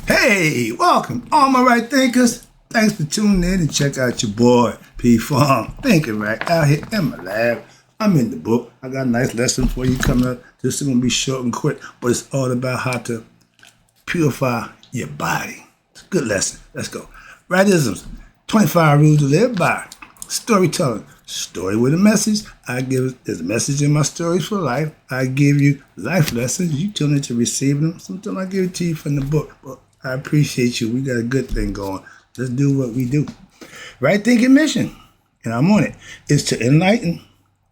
Hey, welcome, all my right thinkers. Thanks for tuning in and check out your boy, P Fong. Thinking right out here in my lab. I'm in the book. I got a nice lesson for you coming up. This is going to be short and quick, but it's all about how to purify your body. It's a good lesson. Let's go. Rightisms, 25 rules to live by. Storytelling, story with a message. There's a message in my stories for life. I give you life lessons. You tune into receiving them. Sometimes I give it to you from the book. Well, I appreciate you. We got a good thing going. Let's do what we do. Right thinking mission, and I'm on it, is to enlighten,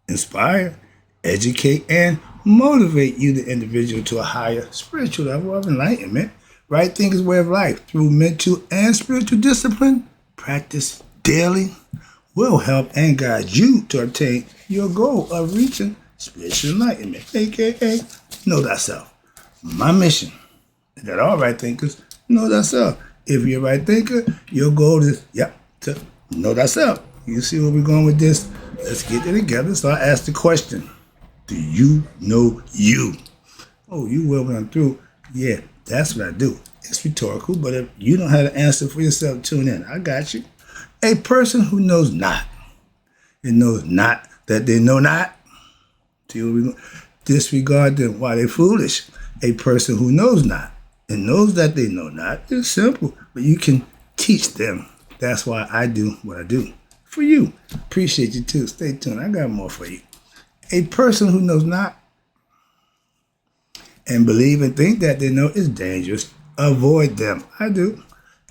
inspire, educate, and motivate you, the individual, to a higher spiritual level of enlightenment. Right thinking way of life through mental and spiritual discipline. Practice daily will help and guide you to obtain your goal of reaching spiritual enlightenment, aka know thyself. My mission is that all right thinkers know thyself. If you're a right thinker, your goal is to know thyself. You see where we're going with this? Let's get it together. So I asked the question, do you know you? Oh, you will when I'm through. Yeah, that's what I do. It's rhetorical, but if you don't have the answer for yourself, tune in. I got you. A person who knows not, and knows not that they know not, disregard them while they're foolish. A person who knows not and knows that they know not is simple, but you can teach them. That's why I do what I do. For you. Appreciate you too. Stay tuned. I got more for you. A person who knows not and believe and think that they know is dangerous. Avoid them. I do.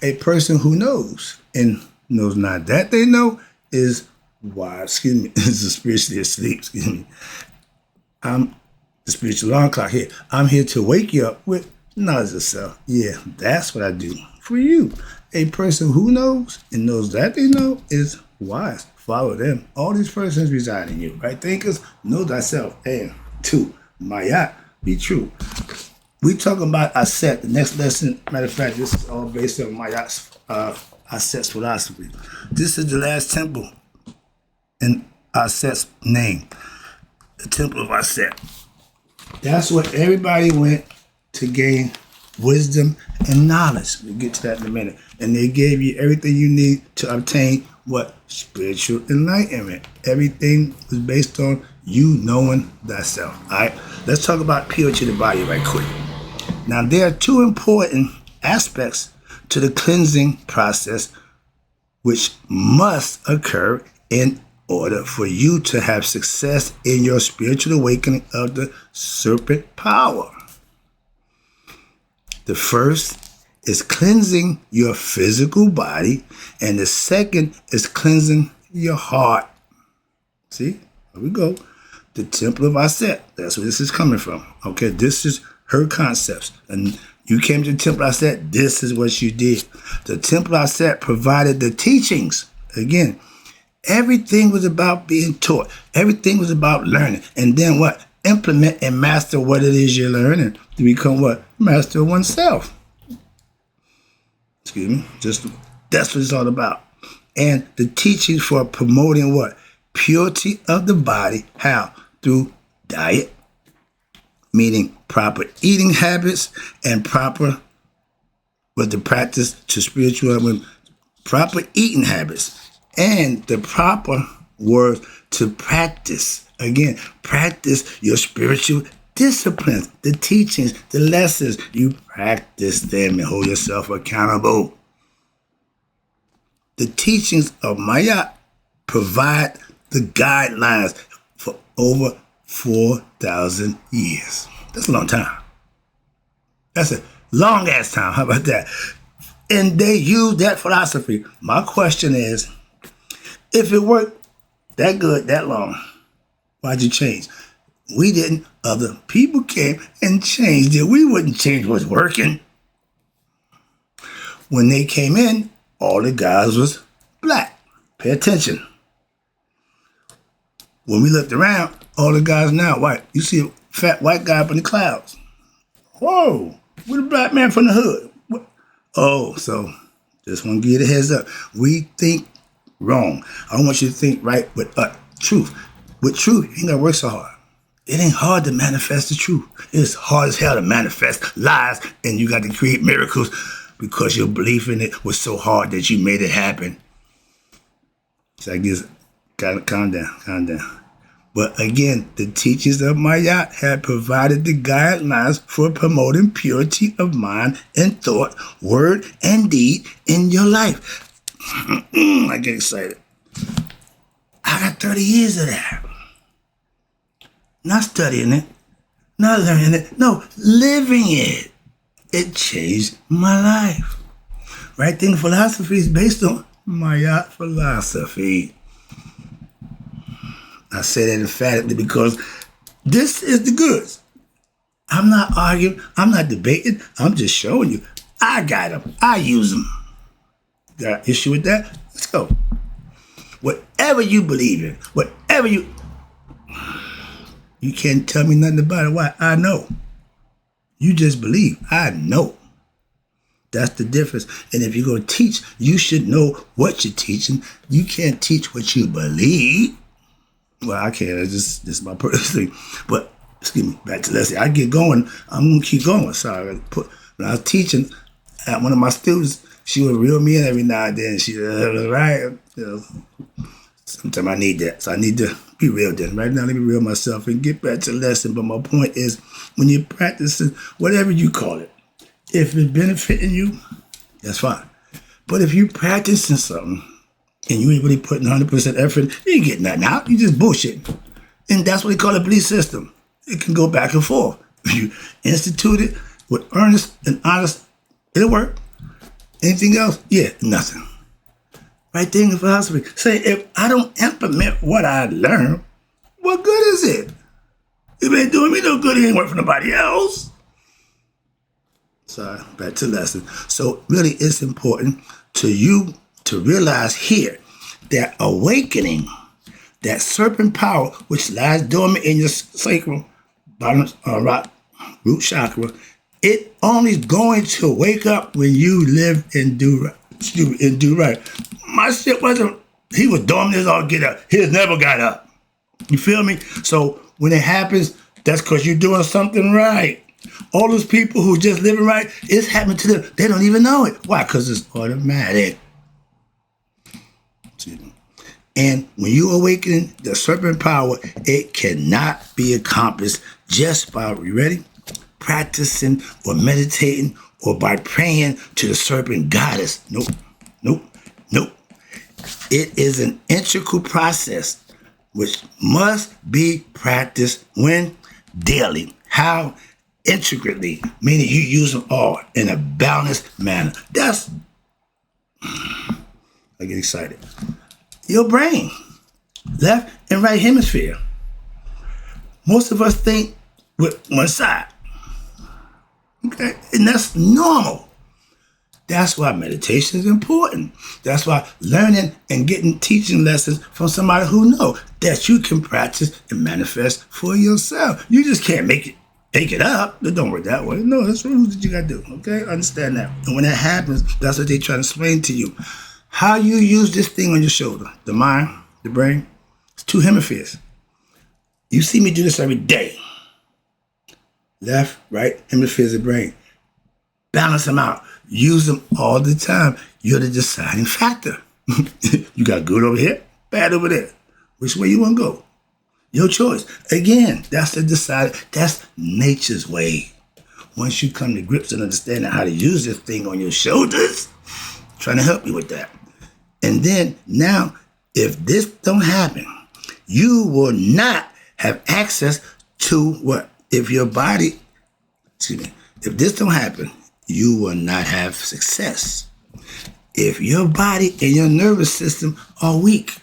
A person who knows and knows not that they know is wise. Is spiritually asleep. I'm the spiritual alarm clock here. I'm here to wake you up with knowledge of self. Yeah, that's what I do for you. A person who knows and knows that they know is wise. Follow them. All these persons reside in you. Right thinkers, know thyself. And two, Mayat, be true. We talking about Aset. The next lesson, matter of fact, this is all based on Mayat's Aset's philosophy. This is the last temple in Aset's name, the temple of Aset. That's where everybody went to gain wisdom and knowledge. We'll get to that in a minute. And they gave you everything you need to obtain what? Spiritual enlightenment. Everything was based on you knowing thyself. All right, let's talk about purity of the body right quick. Now, there are two important aspects to the cleansing process which must occur in order for you to have success in your spiritual awakening of the serpent power. The first is cleansing your physical body, and the second is cleansing your heart. See, here we go. The temple of Aset. That's where this is coming from. Okay, this is her concepts. And you came to the temple of Aset, this is what you did. The temple of Aset provided the teachings. Again, everything was about being taught. Everything was about learning. And then what? Implement and master what it is you're learning to become what? Master of oneself. Excuse me. That's what it's all about. And the teachings for promoting what? Purity of the body. How? Through diet, meaning proper eating habits and proper with the practice to spiritual, proper eating habits and the proper words to practice. Again, practice your spiritual disciplines, the teachings, the lessons. You practice them and hold yourself accountable. The teachings of Mayat provide the guidelines for over 4,000 years. That's a long time. That's a long ass time. How about that? And they use that philosophy. My question is, if it worked that good, that long, why'd you change? We didn't. Other people came and changed it. We wouldn't change what's working. When they came in, all the guys was black. Pay attention. When we looked around, all the guys now white. You see a fat white guy up in the clouds. Whoa, we're the black man from the hood. What? Oh, so just want to give you the heads up. We think wrong. I don't want you to think right with truth. With truth, you ain't got to work so hard. It ain't hard to manifest the truth. It's hard as hell to manifest lies, and you got to create miracles. because your belief in it was so hard that you made it happen. So I guess, calm down. But again, the teachings of Mayat had provided the guidelines for promoting purity of mind and thought, word, and deed in your life. I get excited. I got 30 years of that. Not studying it, not learning it, no, living it. It changed my life. Right thing philosophy is based on Mayat philosophy. I say that emphatically because this is the goods. I'm not arguing. I'm not debating. I'm just showing you. I got them. I use them. Got an issue with that? Let's go. Whatever you believe in, whatever you can't tell me nothing about it. Why? I know. You just believe. I know. That's the difference. And if you're going to teach, you should know what you're teaching. You can't teach what you believe. Well, I can't. It's just my personal thing. But, excuse me, back to Leslie. I get going. I'm going to keep going. Sorry. When I was teaching, at one of my students, she would reel me in every now and then. She said, right. Sometimes I need that. So I need to be real then. Right now, let me reel myself and get back to the lesson. But my point is, when you're practicing, whatever you call it, if it's benefiting you, that's fine. But if you're practicing something, and you ain't really putting 100% effort, you ain't getting nothing out. You just bullshitting. And that's what they call a belief system. It can go back and forth. If you institute it with earnest and honest, it'll work. Anything else? Yeah, nothing. Right thing in philosophy. Say, if I don't implement what I learn, what good is it? It ain't doing me no good. It ain't work for nobody else. Sorry, back to the lesson. So really, it's important to you to realize here that awakening, that serpent power which lies dormant in your sacral, bottom root chakra, it only is going to wake up when you live and do right. My shit wasn't, he was dormant as all get up. He never got up. You feel me? So when it happens, that's because you're doing something right. All those people who just living right, it's happening to them. They don't even know it. Why? Because it's automatic. And when you awaken the serpent power, it cannot be accomplished just by, you ready? Practicing or meditating or by praying to the serpent goddess. Nope. It is an integral process which must be practiced when daily. How? Intricately, meaning you use them all in a balanced manner. That's, I get excited. Your brain, left and right hemisphere. Most of us think with one side. Okay, and that's normal. That's why meditation is important. That's why learning and getting teaching lessons from somebody who knows that you can practice and manifest for yourself. You just can't make it up. It don't work that way. No, that's rules that you got to do. Okay, understand that. And when that happens, that's what they try to explain to you. How you use this thing on your shoulder, the mind, the brain, it's two hemispheres. You see me do this every day. Left, right hemispheres of the brain. Balance them out. Use them all the time. You're the deciding factor. You got good over here, bad over there. Which way you want to go? Your choice. Again, that's the deciding. That's nature's way. Once you come to grips and understanding how to use this thing on your shoulders, trying to help you with that. And then now, if this don't happen, you will not have access to what? If this don't happen, you will not have success. If your body and your nervous system are weak,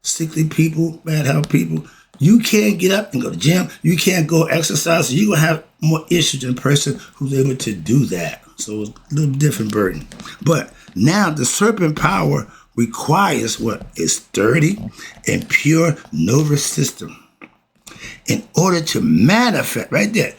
sickly people, bad health people, you can't get up and go to the gym. You can't go exercise. So you're going to have more issues than a person who's able to do that. So it's a little different burden. But now the serpent power requires what is sturdy and pure nervous system. In order to manifest, right there,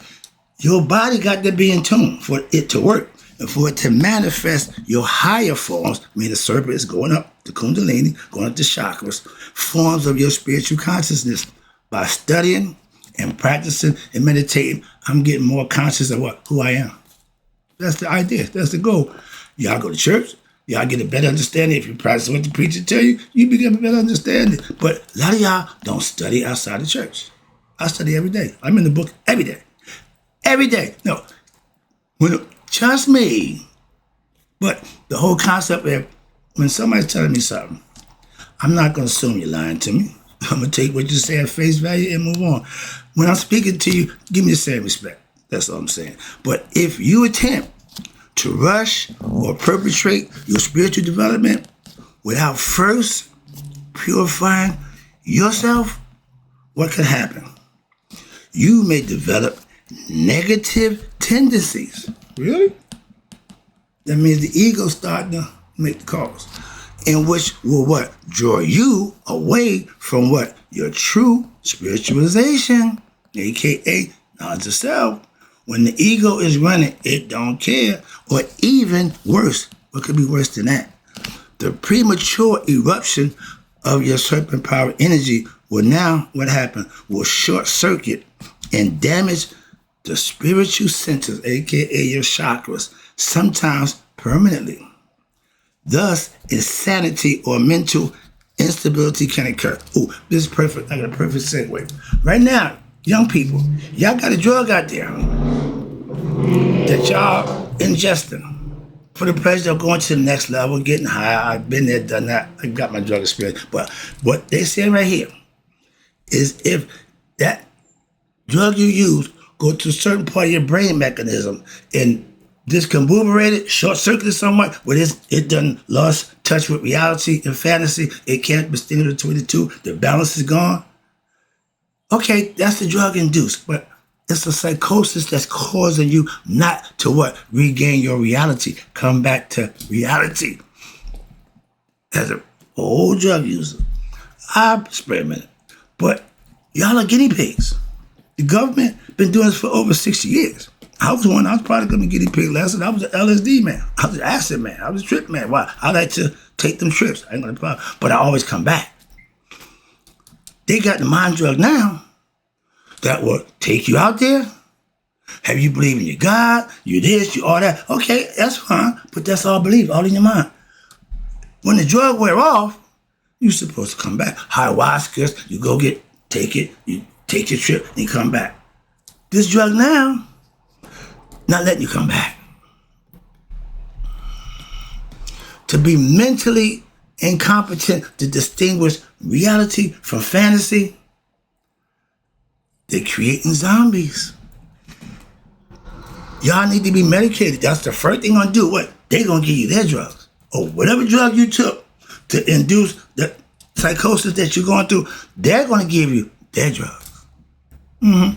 your body got to be in tune for it to work. And for it to manifest your higher forms, I mean the serpent is going up, the kundalini, going up the chakras, forms of your spiritual consciousness. By studying and practicing and meditating, I'm getting more conscious of what? Who I am. That's the idea. That's the goal. Y'all go to church. Y'all get a better understanding. If you practice what the preacher tell you, you become a better understanding. But a lot of y'all don't study outside the church. I study every day. I'm in the book every day. Every day. No. Trust me. But the whole concept of when somebody's telling me something, I'm not going to assume you're lying to me. I'm going to take what you say at face value and move on. When I'm speaking to you, give me the same respect. That's all I'm saying. But if you attempt to rush or perpetrate your spiritual development without first purifying yourself, what can happen? You may develop negative tendencies. Really? That means the ego starting to make the calls, in which will what? Draw you away from what? Your true spiritualization, aka knowledge of self. When the ego is running, it don't care. Or even worse, what could be worse than that? The premature eruption of your serpent power energy will now, what happened? Will short circuit and damage the spiritual centers, aka your chakras, sometimes permanently. Thus, insanity or mental instability can occur. Oh, this is perfect. I got a perfect segue. Right now, young people, y'all got a drug out there that y'all ingesting for the pleasure of going to the next level, getting high. I've been there, done that. I got my drug experience. But what they say right here is if that drug you use go to a certain part of your brain mechanism and discombobulated, short-circuited somewhat, where it done lost touch with reality and fantasy, it can't distinguish between the two, the balance is gone. Okay, that's the drug induced, but it's a psychosis that's causing you not to what? Regain your reality. Come back to reality. As an old drug user, I've experimented, but y'all are guinea pigs. The government been doing this for over 60 years. I was probably going to guinea pig last night. I was an LSD man. I was an acid man. I was a trip man. Why? I like to take them trips. I ain't gonna problem. But I always come back. They got the mind drug now that will take you out there. Have you believe in your God? You this, you all that. Okay, that's fine. But that's all belief, all in your mind. When the drug wear off, you're supposed to come back. Ayahuasca, you go take it, you take your trip, and you come back. This drug now, not letting you come back. To be mentally incompetent to distinguish reality from fantasy, they're creating zombies. Y'all need to be medicated. That's the first thing gonna do. What? They're gonna give you their drugs. Or whatever drug you took to induce the psychosis that you're going through, they're gonna give you their drugs.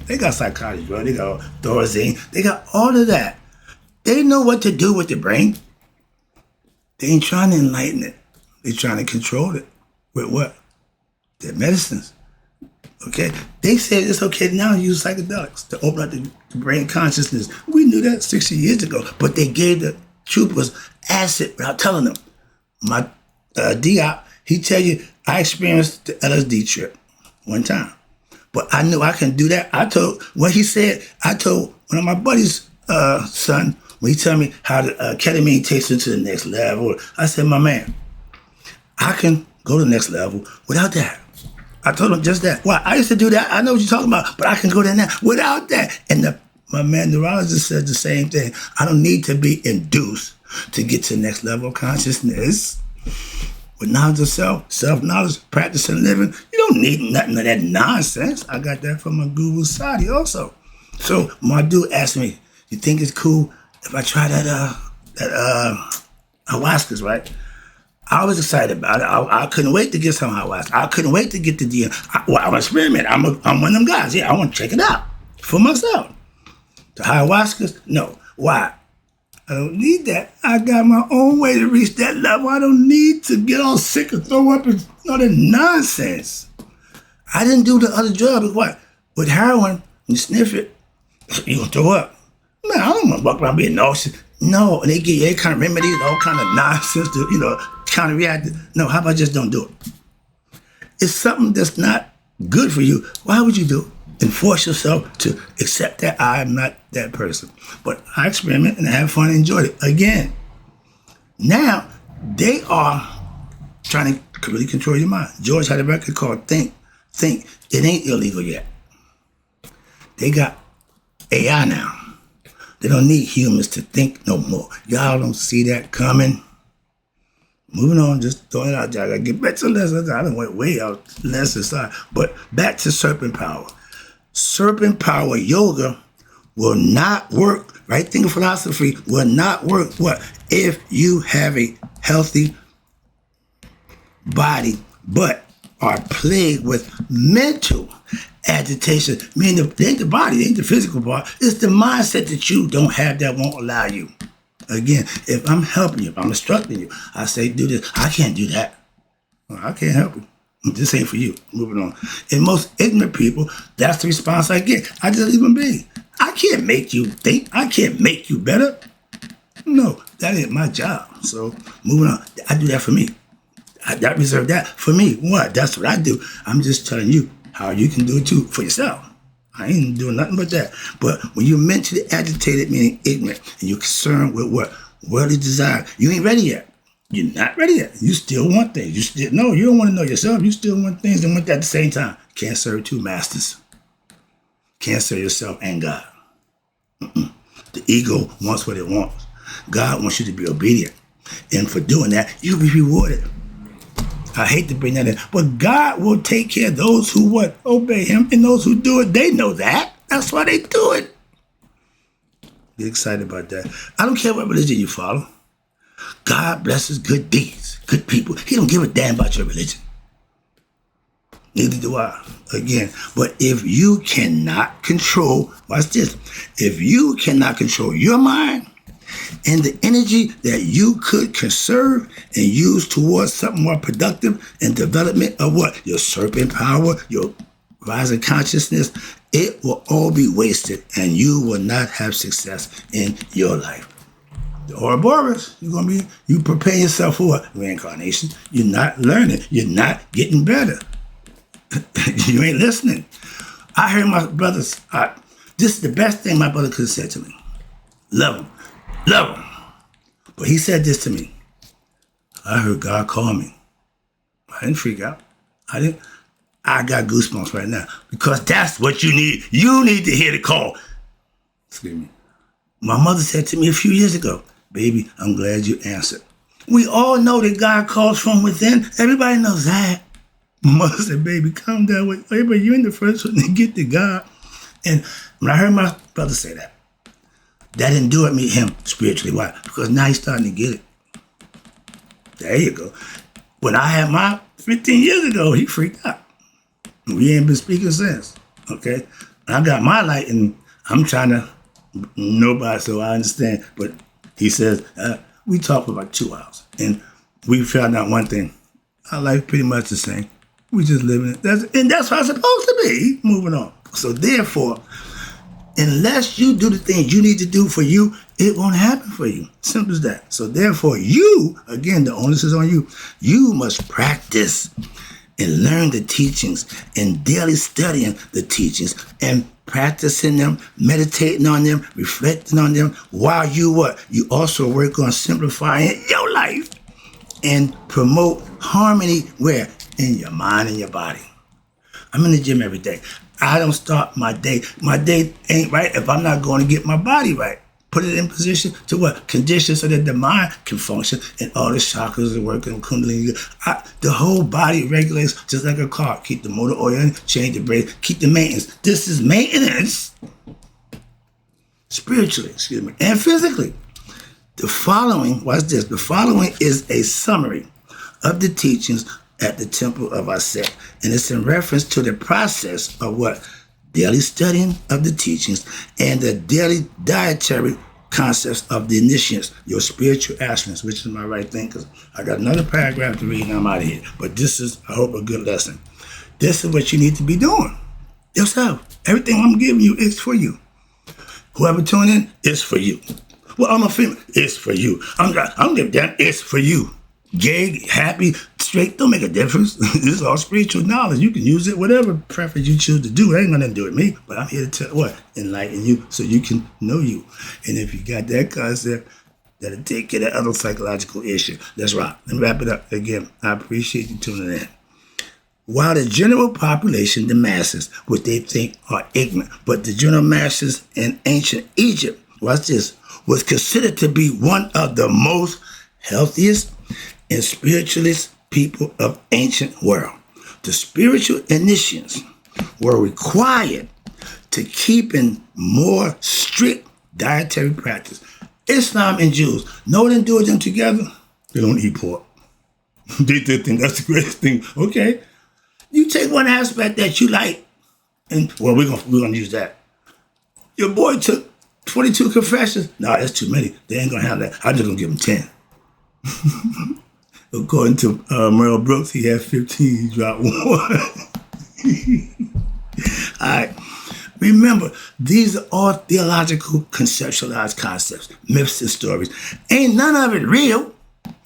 They got psychotic drugs, they got Thorazine, they got all of that. They know what to do with the brain. They ain't trying to enlighten it. They're trying to control it. With what? Their medicines. Okay? They said it's okay to now use psychedelics to open up the brain consciousness. We knew that 60 years ago, but they gave the troopers acid without telling them. My DOP, he tell you, I experienced the LSD trip one time. But I knew I can do that. I told one of my buddy's son, when he told me how the ketamine takes you to the next level, I said, my man, I can go to the next level without that. I told him just that. Well, I used to do that. I know what you're talking about, but I can go there now without that. And my man, neurologist, said the same thing. I don't need to be induced to get to the next level of consciousness. With knowledge of self-knowledge, practice and living, you don't need nothing of that nonsense. I got that from my guru Sadi also. So my dude asked me, you think it's cool if I try that ayahuasca, right? I was excited about it. I couldn't wait to get some ayahuasca. I couldn't wait to get the DM. I'm an experiment. I'm one of them guys. Yeah, I want to check it out for myself. The ayahuasca, no. Why? I don't need that. I got my own way to reach that level. I don't need to get all sick and throw up and all that nonsense. I didn't do the other drugs. What? With heroin, you sniff it, you're going to throw up. Man, I don't want to walk around being nauseous. No, and they give you any kind of remedies, all kind of nonsense to, counteract it. No, how about just don't do it? It's something that's not good for you. Why would you do it? And force yourself to accept that I'm not that person. But I experimented and I had fun and enjoyed it. Again, now they are trying to really control your mind. George had a record called Think. Think. It ain't illegal yet. They got AI now. They don't need humans to think no more. Y'all don't see that coming. Moving on, just throwing it out there. I gotta get back to lessons. I done went way out lesson side. But back to serpent power. Serpent power yoga will not work. Right thinking philosophy will not work. What? If you have a healthy body, but are plagued with mental agitation, meaning it ain't the body, it ain't the physical part, it's the mindset that you don't have that won't allow you. Again, if I'm helping you, if I'm instructing you, I say do this, I can't do that. Well, I can't help you. This ain't for you. Moving on. And most ignorant people, that's the response I get. I just leave them be. I can't make you think. I can't make you better. No, that ain't my job. So moving on. I do that for me. I reserve that for me. What? That's what I do. I'm just telling you how you can do it too for yourself. I ain't doing nothing but that. But when you're mentally agitated, meaning ignorant, and you're concerned with what? Worldly desire, you ain't ready yet. You're not ready yet. You still want things. You don't want to know yourself. You still want things and want that at the same time. Can't serve two masters. Can't serve yourself and God. The ego wants what it wants. God wants you to be obedient. And for doing that, you'll be rewarded. I hate to bring that in, but God will take care of those who what? Obey him, and those who do it, they know that. That's why they do it. Get excited about that. I don't care what religion you follow. God blesses good deeds, good people. He don't give a damn about your religion. Neither do I. Again, but if you cannot control, watch this, if you cannot control your mind and the energy that you could conserve and use towards something more productive and development of what? Your serpent power, your rising consciousness, it will all be wasted and you will not have success in your life. The Ouroboros, you prepare yourself for what? Reincarnation. You're not learning. You're not getting better. You ain't listening. I heard my brothers, this is the best thing my brother could have said to me. Love him. Love him. But he said this to me. I heard God call me. I didn't freak out. I got goosebumps right now because that's what you need. You need to hear the call. Excuse me. My mother said to me a few years ago, baby, I'm glad you answered. We all know that God calls from within. Everybody knows that. My mother said, baby, calm down. Everybody, you're in the first one to get to God. And when I heard my brother say that didn't do it me him spiritually. Why? Because now he's starting to get it. There you go. When I had my 15 years ago, he freaked out. We ain't been speaking since. Okay? I got my light and I'm trying to nobody, so I understand. But he says, we talked for about 2 hours. And we found out one thing. Our life pretty much the same. We just living it. That's how it's supposed to be. Moving on. So therefore, unless you do the things you need to do for you, it won't happen for you. Simple as that. So therefore, you, again, the onus is on you. You must practice and learn the teachings and daily studying the teachings and practicing them, meditating on them, reflecting on them while you what? You also work on simplifying your life and promote harmony where? In your mind and your body. I'm in the gym every day. I don't start my day. My day ain't right if I'm not going to get my body right. Put it in position to what? Condition so that the mind can function and all the chakras are working, kundalini. The whole body regulates just like a car. Keep the motor oil in, change the brake, keep the maintenance. This is maintenance. Spiritually, and physically. The following, watch this, the following is a summary of the teachings at the Temple of Aset. And it's in reference to the process of what? Daily studying of the teachings and the daily dietary concepts of the initiates, your spiritual astronauts, which is my right thing, because I got another paragraph to read and I'm out of here. But this is, I hope, a good lesson. This is what you need to be doing yourself. Everything I'm giving you is for you. Whoever tune in, it's for you. Well, I'm a female, it's for you. I'm gonna damn, it's for you. Gay, happy, straight, don't make a difference. This is all spiritual knowledge. You can use it, whatever preference you choose to do. It ain't gonna do with me, but I'm here to tell what? Enlighten you so you can know you. And if you got that concept, that'll take care of that other psychological issue. Let's rock. Let me wrap it up again. I appreciate you tuning in. While the general population, the masses, which they think are ignorant, but the general masses in ancient Egypt, watch this, was considered to be one of the most healthiest and spiritualist people of ancient world. The spiritual initiates were required to keep in more strict dietary practice. Islam and Jews, no one do them together. They don't eat pork. They think that's the greatest thing. Okay. You take one aspect that you like, and well, we're gonna use that. Your boy took 22 confessions. No, that's too many. They ain't gonna have that. I'm just gonna give him 10. According to Merle Brooks, he had 15. He dropped one. All right. Remember, these are all theological, conceptualized concepts, myths and stories. Ain't none of it real,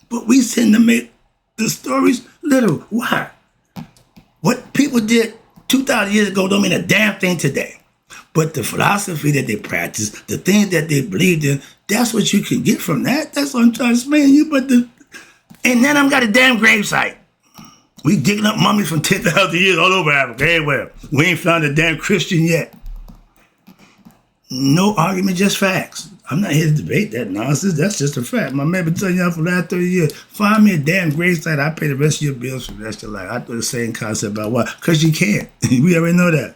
but we tend to make the stories literal. Why? What people did 2,000 years ago don't mean a damn thing today. But the philosophy that they practice, the things that they believed in, that's what you can get from that. That's what I'm trying to explain to you. But and then I've got a damn gravesite. We digging up mummies from 10,000 years all over Africa, everywhere. We ain't found a damn Christian yet. No argument, just facts. I'm not here to debate that nonsense. That's just a fact. My man been telling y'all for the last 30 years, find me a damn gravesite, I pay the rest of your bills for the rest of your life. I thought the same concept about why. Because you can't. We already know that.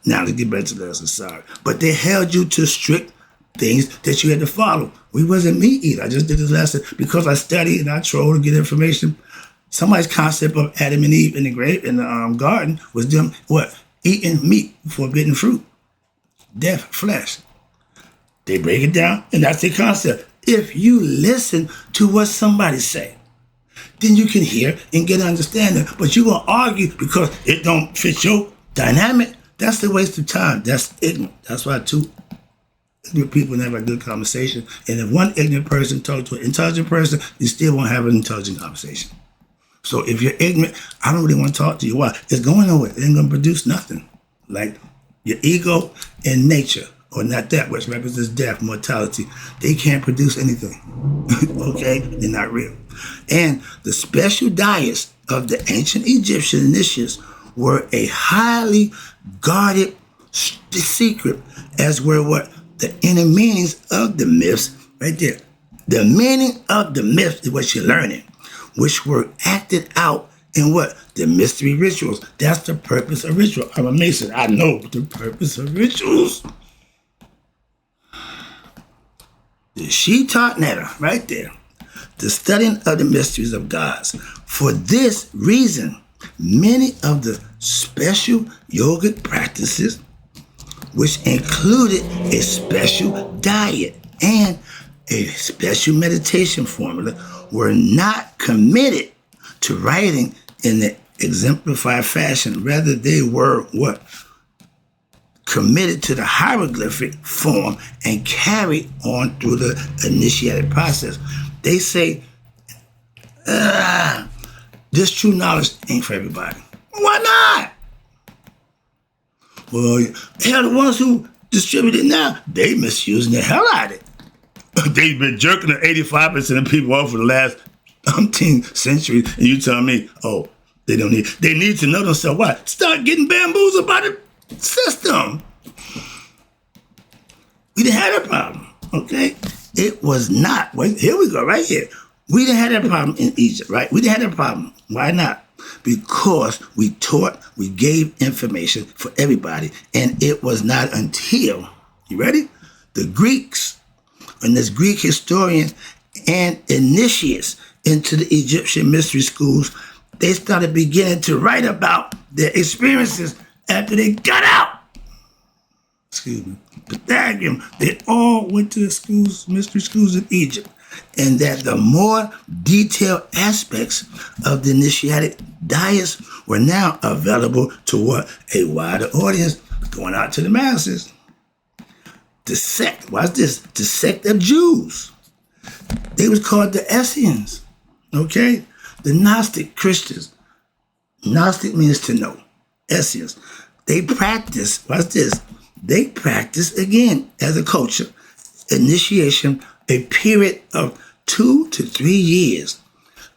Now, let's get back to the lesson. Sorry. But they held you to strict things that you had to follow. We wasn't meat eater. I just did this lesson because I studied and I trolled to get information. Somebody's concept of Adam and Eve in the garden was them, what? Eating meat, forbidden fruit. Death, flesh. They break it down, and that's the concept. If you listen to what somebody say, then you can hear and get an understanding. But you're going to argue because it don't fit your dynamic. That's a waste of time. That's ignorant. That's why two ignorant people never have a good conversation. And if one ignorant person talks to an intelligent person, you still won't have an intelligent conversation. So if you're ignorant, I don't really want to talk to you. Why? It's going nowhere. It ain't going to produce nothing. Like your ego and nature, or not that, which represents death, mortality, they can't produce anything. Okay? They're not real. And the special diets of the ancient Egyptian initiates were a highly guarded secret, as were what the inner meanings of the myths, right there. The meaning of the myths is what you're learning, which were acted out in what? The mystery rituals. That's the purpose of ritual. I'm a Mason. I know the purpose of rituals. The Shitat Netta, right there. The studying of the mysteries of gods. For this reason, many of the special yogic practices, which included a special diet and a special meditation formula, were not committed to writing in the exemplified fashion. Rather, they were what? Committed to the hieroglyphic form and carried on through the initiatic process. They say, this true knowledge ain't for everybody. Why not? Well, hell, the ones who distribute it now, they misusing the hell out of it. They've been jerking the 85% of people off for the last 18 centuries, and you tell me, oh, they need to know themselves. Why? Start getting bamboozled by the system. We didn't have that problem, okay? It was not. Wait, here we go, right here. We didn't have that problem in Egypt, right? We didn't have that problem. Why not? Because we taught, we gave information for everybody, and it was not until, you ready? The Greeks, and this Greek historian and initiates into the Egyptian mystery schools, they started beginning to write about their experiences after they got out. Excuse me. Pythagorean, they all went to the schools, mystery schools in Egypt. And that the more detailed aspects of the initiatic diets were now available to what? A wider audience, going out to the masses. The sect, watch this, the sect of Jews. They was called the Essenes, okay? The Gnostic Christians, Gnostic means to know, essence. They practice, watch this, they practice again as a culture, initiation, a period of 2 to 3 years.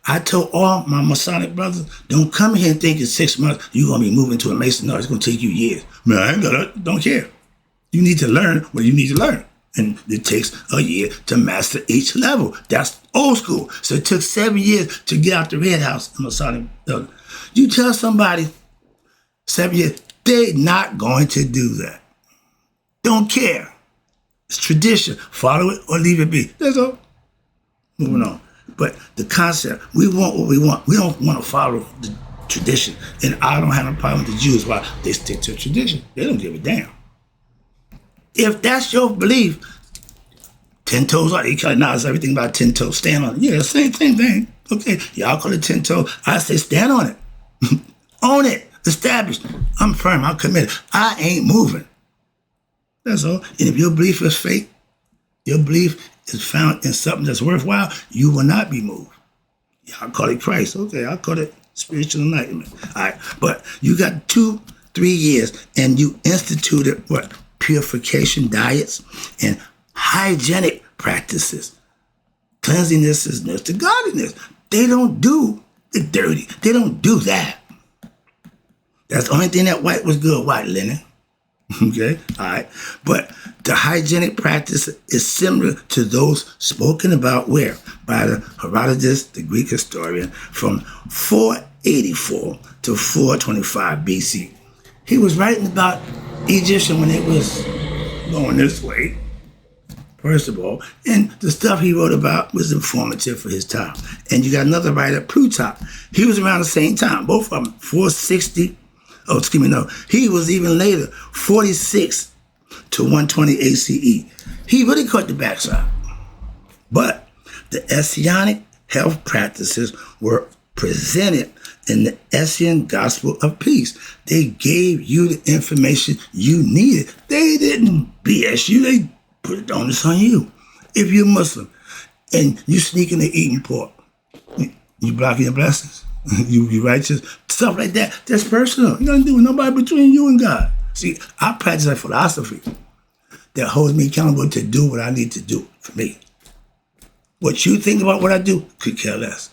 I told all my Masonic brothers, don't come here and think in 6 months you're going to be moving to a Mason. No, it's going to take you years. Man, I ain't gonna, don't care. You need to learn what you need to learn. And it takes a year to master each level. That's old school. So it took 7 years to get out the red house in Masonic. You tell somebody 7 years, they're not going to do that. Don't care. It's tradition. Follow it or leave it be. That's all. Moving on. But the concept, we want what we want. We don't want to follow the tradition. And I don't have no problem with the Jews. Why? They stick to tradition. They don't give a damn. If that's your belief, 10 toes out. You can't know everything about 10 toes. Stand on it. Yeah, same thing. Okay, y'all call it 10 toes. I say stand on it. Own it. Established. I'm firm. I'm committed. I ain't moving. That's all. And if your belief is fake, your belief is found in something that's worthwhile, you will not be moved. Y'all call it Christ. Okay, I'll call it spiritual enlightenment. All right, but you got 2-3 years and you instituted what? Purification diets and hygienic practices. Cleanliness is next to godliness. They don't do the dirty. They don't do that. That's the only thing that white was good, white linen. Okay, all right. But the hygienic practice is similar to those spoken about where? By the Herodotus, the Greek historian, from 484 to 425 BC. He was writing about Egyptian when it was going this way, first of all. And the stuff he wrote about was informative for his time. And you got another writer, Plutarch. He was around the same time, both of them, 460. Oh, excuse me, no. He was even later, 46 to 120 ACE. He really caught the backside. But the Messianic health practices were presented in the Essene Gospel of Peace. They gave you the information you needed. They didn't BS you. They put it on you. If you're Muslim and you sneaking and eating pork, you blocking your blessings. You righteous. Stuff like that. That's personal. You don't do with nobody between you and God. See, I practice a philosophy that holds me accountable to do what I need to do for me. What you think about what I do could care less.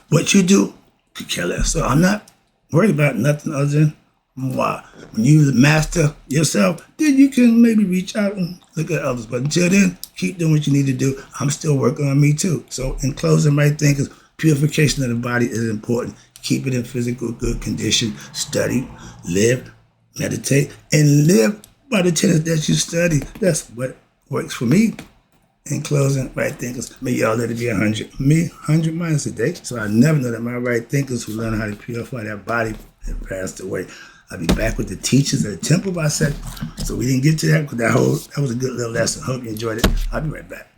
What you do could care less. So I'm not worried about nothing other than why. When you master yourself, then you can maybe reach out and look at others. But until then, keep doing what you need to do. I'm still working on me too. So in closing, my thing is purification of the body is important. Keep it in physical good condition. Study, live, meditate, and live by the tenets that you study. That's what works for me. In closing, right thinkers, may y'all let it be 100. Me, 100 minus a day. So I never know that my right thinkers who learn how to purify their body have passed away. I'll be back with the teachers at the temple by second. So we didn't get to that because that was a good little lesson. Hope you enjoyed it. I'll be right back.